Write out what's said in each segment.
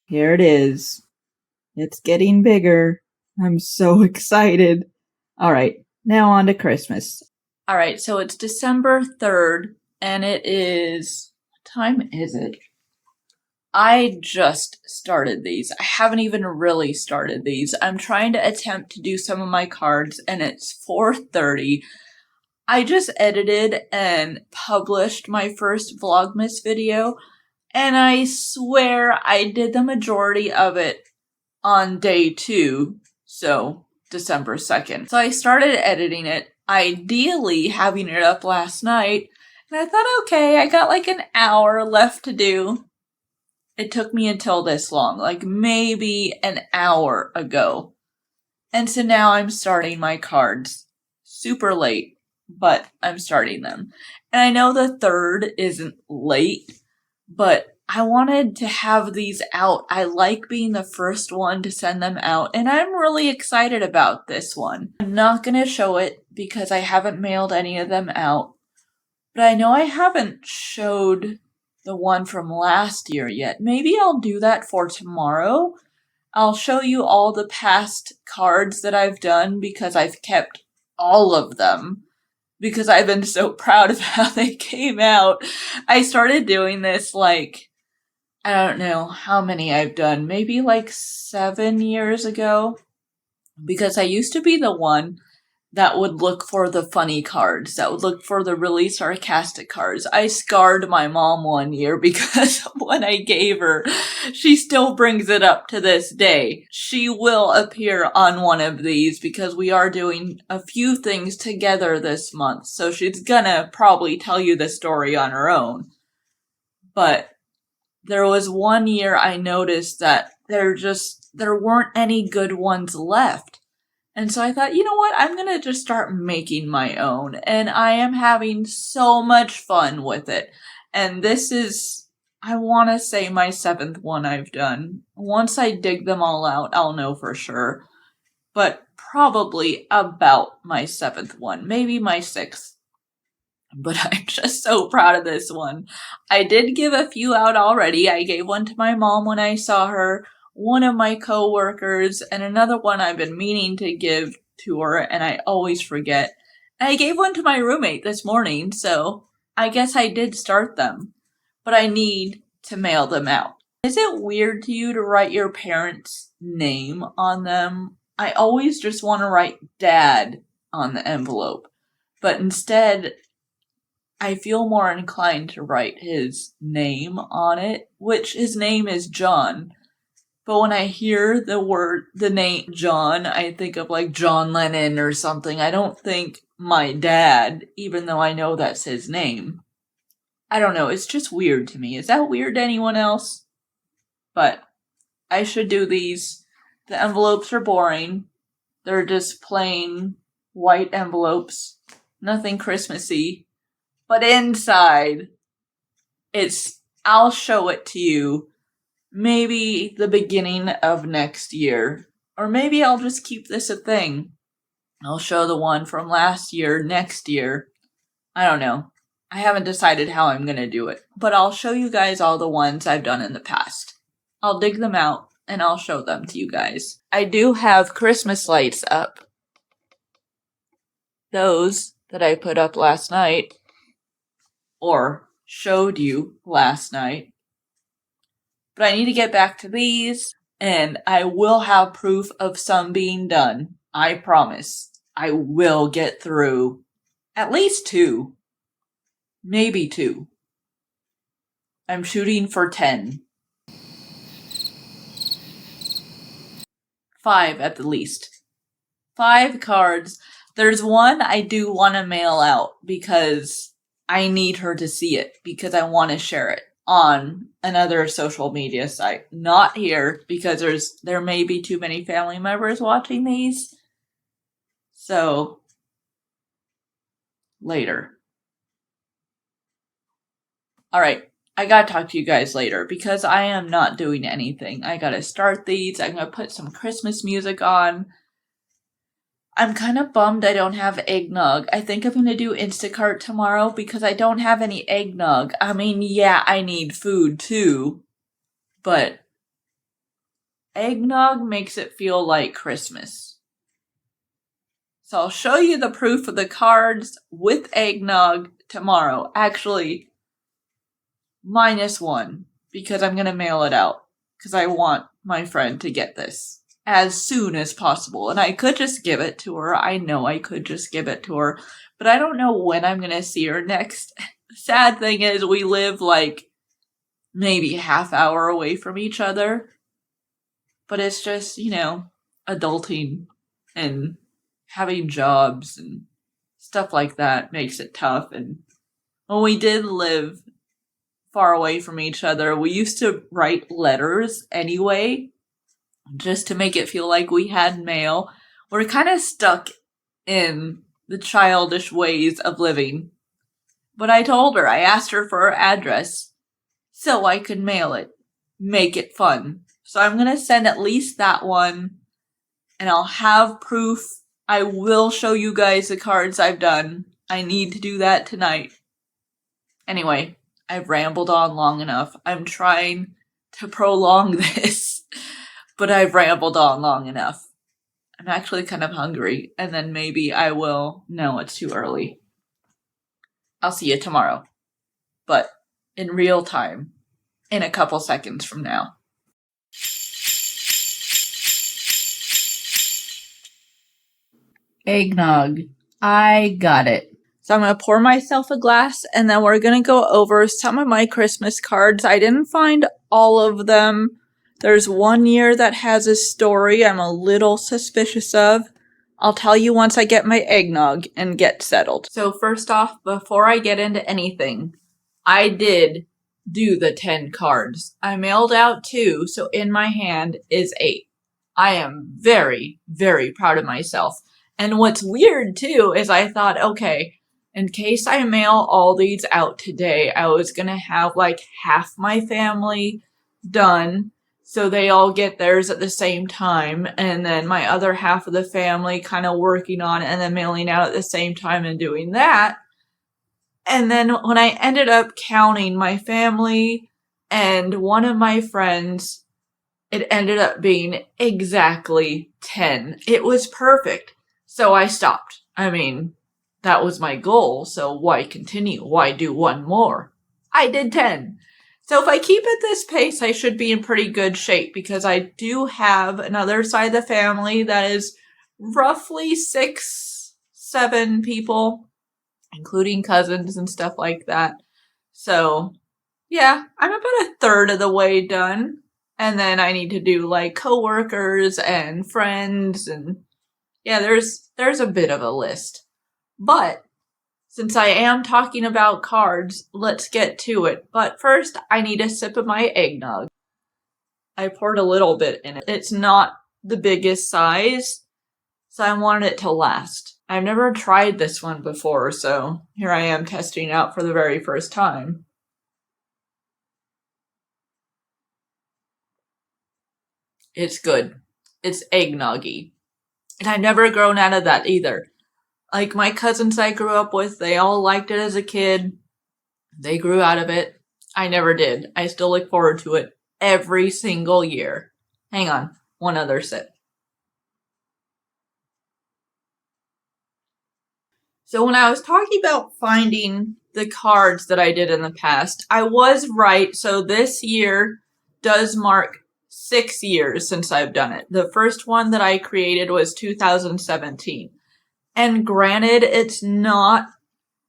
Here it is. It's getting bigger. I'm so excited. All right, now on to Christmas. All right, so it's December 3rd, and it is... What time is it? I just started these. I haven't even really started these. I'm trying to attempt to do some of my cards, and it's 4:30. I just edited and published my first Vlogmas video, and I swear I did the majority of it on day 2, so December 2nd. So I started editing it, ideally having it up last night, and I thought, okay, I got like an hour left to do. It took me until this long, like maybe an hour ago. And so now I'm starting my cards. Super late, but I'm starting them. And I know the 3rd isn't late, but I wanted to have these out. I like being the first one to send them out, and I'm really excited about this one. I'm not going to show it because I haven't mailed any of them out, but I know I haven't showed the one from last year yet. Maybe I'll do that for tomorrow. I'll show you all the past cards that I've done because I've kept all of them because I've been so proud of how they came out. I started doing this like, I don't know how many I've done, maybe like 7 years ago, because I used to be the one that would look for the funny cards, that would look for the really sarcastic cards. I scarred my mom one year because when I gave her, she still brings it up to this day. She will appear on one of these because we are doing a few things together this month, so she's gonna probably tell you the story on her own. But there was one year I noticed that there weren't any good ones left. And so I thought, you know what, I'm going to just start making my own. And I am having so much fun with it. And this is, I want to say, my 7th one I've done. Once I dig them all out, I'll know for sure. But probably about my 7th one, maybe my 6th. But I'm just so proud of this one. I did give a few out already. I gave one to my mom when I saw her, one of my co-workers, and another one I've been meaning to give to her, and I always forget. And I gave one to my roommate this morning, so I guess I did start them. But I need to mail them out. Is it weird to you to write your parents' name on them? I always just want to write Dad on the envelope. But instead, I feel more inclined to write his name on it, which his name is John. But when I hear the name John, I think of like John Lennon or something. I don't think my dad, even though I know that's his name. I don't know, it's just weird to me. Is that weird to anyone else? But I should do these. The envelopes are boring. They're just plain white envelopes. Nothing Christmassy. But inside, I'll show it to you maybe the beginning of next year. Or maybe I'll just keep this a thing. I'll show the one from last year next year. I don't know. I haven't decided how I'm going to do it. But I'll show you guys all the ones I've done in the past. I'll dig them out and I'll show them to you guys. I do have Christmas lights up. Those that I put up last night. Or showed you last night. But I need to get back to these, and I will have proof of some being done. I promise. I will get through at least 2. Maybe 2. I'm shooting for 10. 5 at the least. 5 cards. There's one I do want to mail out because I need her to see it, because I want to share it on another social media site. Not here, because there may be too many family members watching these. So, later. Alright, I gotta talk to you guys later, because I am not doing anything. I gotta start these, I'm gonna put some Christmas music on. I'm kind of bummed I don't have eggnog. I think I'm going to do Instacart tomorrow because I don't have any eggnog. I mean, yeah, I need food too, but Eggnog makes it feel like Christmas. So I'll show you the proof of the cards with eggnog tomorrow. Actually, -1, because I'm going to mail it out. Because I want my friend to get this as soon as possible. And I could just give it to her. I know I could just give it to her. But I don't know when I'm going to see her next. The sad thing is we live like maybe half hour away from each other. But it's just, you know, adulting and having jobs and stuff like that makes it tough. And when we did live far away from each other, we used to write letters anyway, just to make it feel like we had mail. We're kind of stuck in the childish ways of living. But I told her, I asked her for her address so I could mail it, make it fun. So I'm going to send at least that one, and I'll have proof. I will show you guys the cards I've done. I need to do that tonight. Anyway, I've rambled on long enough. I'm trying to prolong this, but I've rambled on long enough. I'm actually kind of hungry, and then maybe I will. No, it's too early. I'll see you tomorrow, but in real time, in a couple seconds from now. Eggnog. I got it. So I'm going to pour myself a glass, and then we're going to go over some of my Christmas cards. I didn't find all of them. There's one year that has a story I'm a little suspicious of. I'll tell you once I get my eggnog and get settled. So first off, before I get into anything, I did do the 10 cards. I mailed out 2, so in my hand is 8. I am very, very proud of myself. And what's weird, too, is I thought, okay, in case I mail all these out today, I was going to have like half my family done, so they all get theirs at the same time, and then my other half of the family kind of working on it and then mailing out at the same time and doing that. And then when I ended up counting my family and one of my friends, it ended up being exactly 10. It was perfect. So I stopped. I mean, that was my goal, so why continue? Why do one more? I did 10. So if I keep at this pace, I should be in pretty good shape, because I do have another side of the family that is roughly 6, 7 people, including cousins and stuff like that. So yeah, I'm about a third of the way done. And then I need to do like coworkers and friends, and yeah, there's a bit of a list. But since I am talking about cards, let's get to it. But first, I need a sip of my eggnog. I poured a little bit in it. It's not the biggest size, so I wanted it to last. I've never tried this one before, so here I am testing it out for the very first time. It's good. It's eggnoggy. And I've never grown out of that either. Like my cousins I grew up with, they all liked it as a kid. They grew out of it. I never did. I still look forward to it every single year. Hang on, one other sip. So when I was talking about finding the cards that I did in the past, I was right. So this year does mark 6 years since I've done it. The first one that I created was 2017. And granted, it's not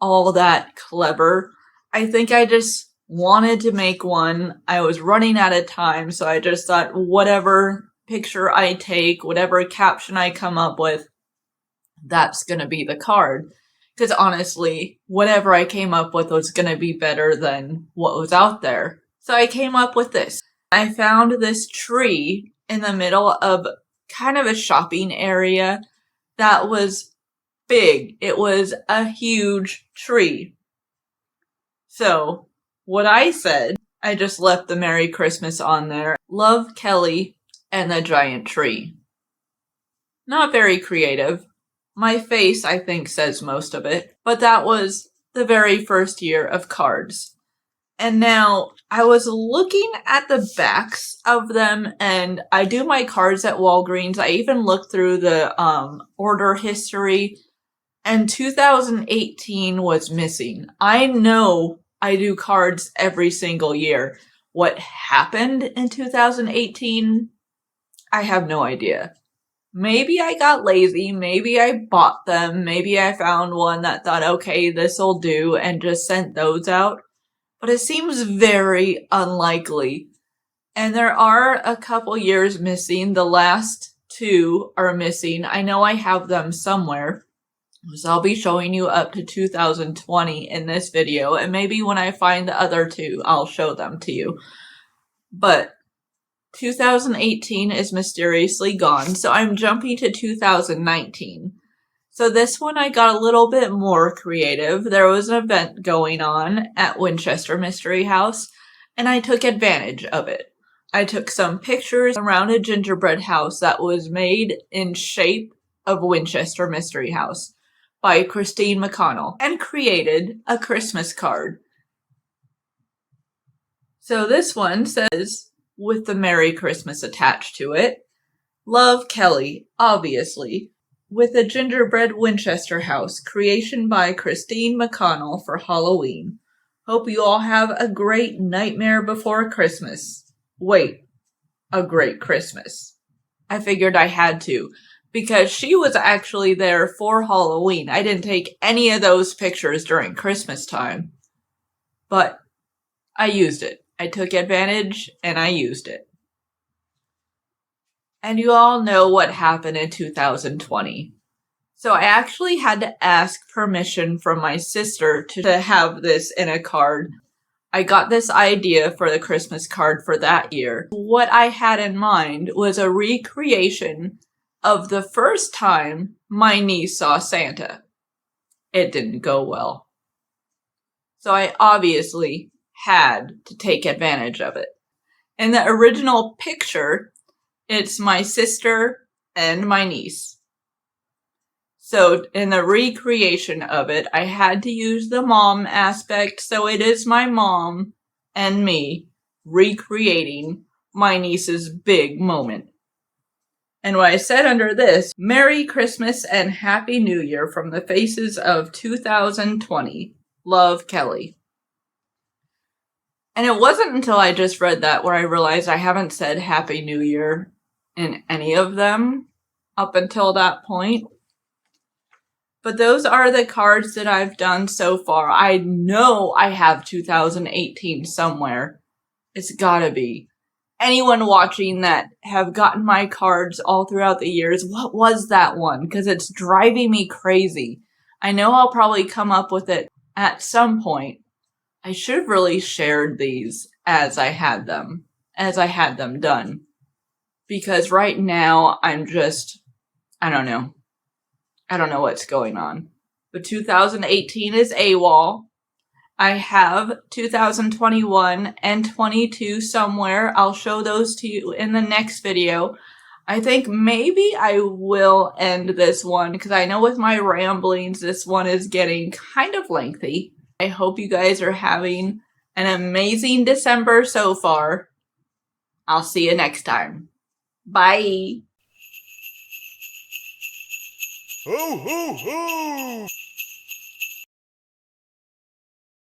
all that clever. I think I just wanted to make one. I was running out of time, so I just thought whatever picture I take, whatever caption I come up with, that's going to be the card. Because honestly, whatever I came up with was going to be better than what was out there. So I came up with this. I found this tree in the middle of kind of a shopping area that was big. It was a huge tree. So what I said, I just left the Merry Christmas on there. Love, Kelly, and the giant tree. Not very creative. My face, I think, says most of it. But that was the very first year of cards. And now I was looking at the backs of them, and I do my cards at Walgreens. I even looked through the order history, and 2018 was missing. I know I do cards every single year. What happened in 2018? I have no idea. Maybe I got lazy, maybe I bought them, maybe I found one that thought, okay, this'll do, and just sent those out. But it seems very unlikely. And there are a couple years missing. The last two are missing. I know I have them somewhere. So I'll be showing you up to 2020 in this video. And maybe when I find the other two, I'll show them to you. But 2018 is mysteriously gone, so I'm jumping to 2019. So this one I got a little bit more creative. There was an event going on at Winchester Mystery House, and I took advantage of it. I took some pictures around a gingerbread house that was made in shape of Winchester Mystery House by Christine McConnell and created a Christmas card. So this one says, with the Merry Christmas attached to it, Love, Kelly, obviously, with a gingerbread Winchester house, creation by Christine McConnell for Halloween. Hope you all have a great Nightmare Before Christmas. Wait, a great Christmas. I figured I had to, because she was actually there for Halloween. I didn't take any of those pictures during Christmas time, but I used it. I took advantage and I used it. And you all know what happened in 2020. So I actually had to ask permission from my sister to have this in a card. I got this idea for the Christmas card for that year. What I had in mind was a recreation of the first time my niece saw Santa. It didn't go well. So I obviously had to take advantage of it. In the original picture, it's my sister and my niece. So in the recreation of it, I had to use the mom aspect, so it is my mom and me recreating my niece's big moment. And what I said under this, Merry Christmas and Happy New Year from the faces of 2020. Love, Kelly. And it wasn't until I just read that where I realized I haven't said Happy New Year in any of them up until that point. But those are the cards that I've done so far. I know I have 2018 somewhere. It's gotta be. Anyone watching that have gotten my cards all throughout the years, what was that one? Because it's driving me crazy. I know I'll probably come up with it at some point. I should have really shared these as I had them done. Because right now, I'm just, I don't know. I don't know what's going on. But 2018 is AWOL. I have 2021 and 22 somewhere. I'll show those to you in the next video. I think maybe I will end this one because I know with my ramblings, this one is getting kind of lengthy. I hope you guys are having an amazing December so far. I'll see you next time. Bye. Ho, ho, ho!